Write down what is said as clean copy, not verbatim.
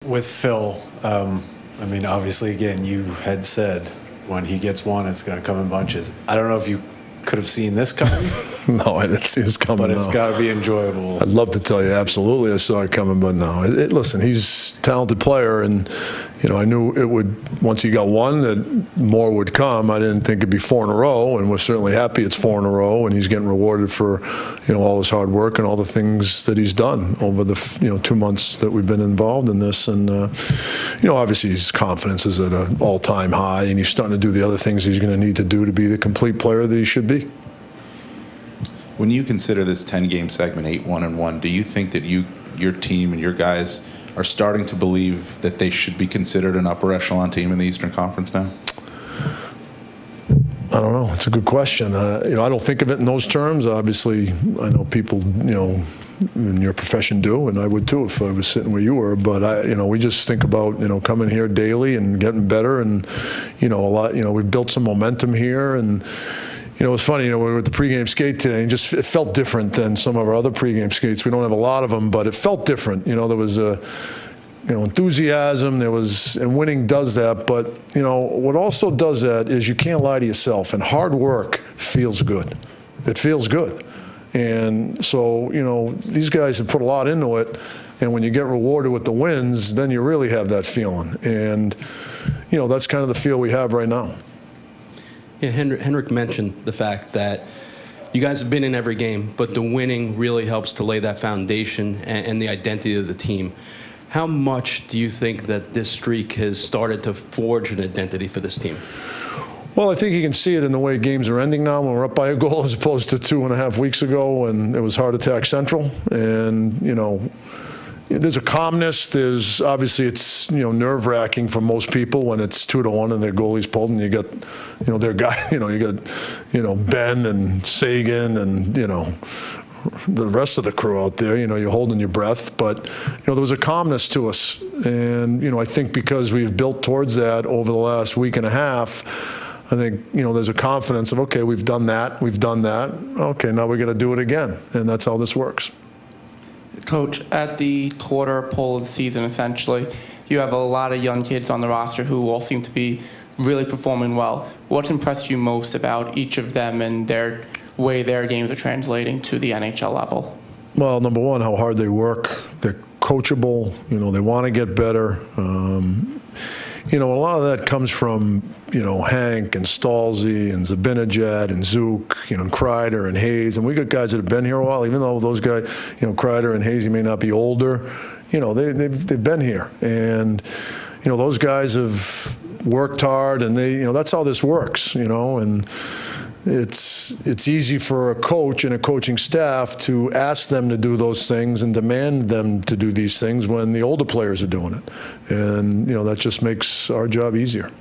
With Phil, I mean, obviously, again, you had said when he gets one, it's going to come in bunches. I don't know if you could have seen this coming. No, I didn't see this coming. But it's got to be enjoyable. I'd love to tell you, absolutely, I saw it coming, but no. Listen, he's a talented player, and I knew it would. Once he got one, that more would come. I didn't think it'd be 4 in a row, and we're certainly happy it's 4 in a row, and he's getting rewarded for all his hard work and all the things that he's done over the 2 months that we've been involved in this. And obviously his confidence is at an all-time high, and he's starting to do the other things he's going to need to do to be the complete player that he should be. When you consider this 10-game segment 8-1-1, do you think that your team and your guys are starting to believe that they should be considered an upper echelon team in the Eastern Conference now? I don't know. It's a good question. I don't think of it in those terms. Obviously, I know people, in your profession do, and I would too if I was sitting where you were. But we just think about, coming here daily and getting better, and a lot. We've built some momentum here, and. It was funny, we were at the pregame skate today, and it felt different than some of our other pregame skates. We don't have a lot of them, but it felt different. There was enthusiasm. And winning does that. But what also does that is you can't lie to yourself, and hard work feels good. It feels good, and so these guys have put a lot into it. And when you get rewarded with the wins, then you really have that feeling, and that's kind of the feel we have right now. Yeah, Henrik mentioned the fact that you guys have been in every game, but the winning really helps to lay that foundation and the identity of the team. How much do you think that this streak has started to forge an identity for this team? Well, I think you can see it in the way games are ending now when we're up by a goal as opposed to 2.5 weeks ago when it was Heart Attack Central. And, there's a calmness. There's obviously it's nerve-wracking for most people when it's 2-1 and their goalie's pulled, and you got their guy. You got Ben and Sagan and the rest of the crew out there. You're holding your breath, but there was a calmness to us, and I think because we've built towards that over the last week and a half. I think there's a confidence of, okay, we've done that, okay, now we're going to do it again, and that's how this works. Coach, at the quarter pole of the season, essentially, you have a lot of young kids on the roster who all seem to be really performing well. What's impressed you most about each of them and their way their games are translating to the NHL level? Well, number one, how hard they work. They're coachable. They want to get better. A lot of that comes from, Hank and Stalzy and Zabinajad and Zook, and Kreider and Hayes. And we got guys that have been here a while, even though those guys, Kreider and Hayes, may not be older. They've been here. And, those guys have worked hard, and that's how this works, and it's easy for a coach and a coaching staff to ask them to do those things and demand them to do these things when the older players are doing it. And, that just makes our job easier.